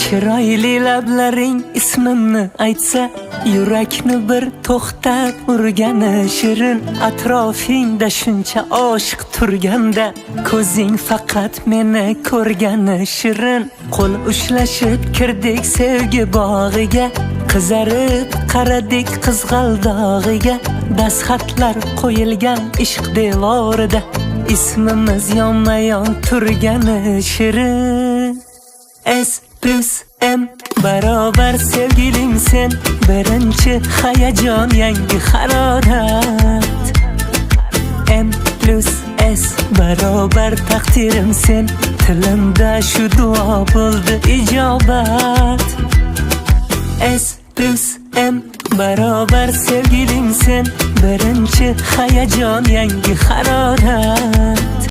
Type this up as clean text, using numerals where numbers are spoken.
Chiroyli lablaring ismimni aytsa, yurakni bir to'xtab urgani shirin. Atrofingda shuncha oshiq turganda, ko'zing faqat meni ko'rgani shirin. Qo'l ushlashib kirdik sevgi bog'iga, qizarib qaradik qizg'aldog'iga. Dastxatlar qo'yilgan ishq devorida, ismimiz yonma-yon turgani shirin. S plus M barobar sevgilim sen, birinchi hayajon yangi harorat. M plus S barobar taqdirim sen, tilimda shu duo bo'ldi ijobat. S plus M barobar sevgilim sen, birinchi hayajon yangi harorat.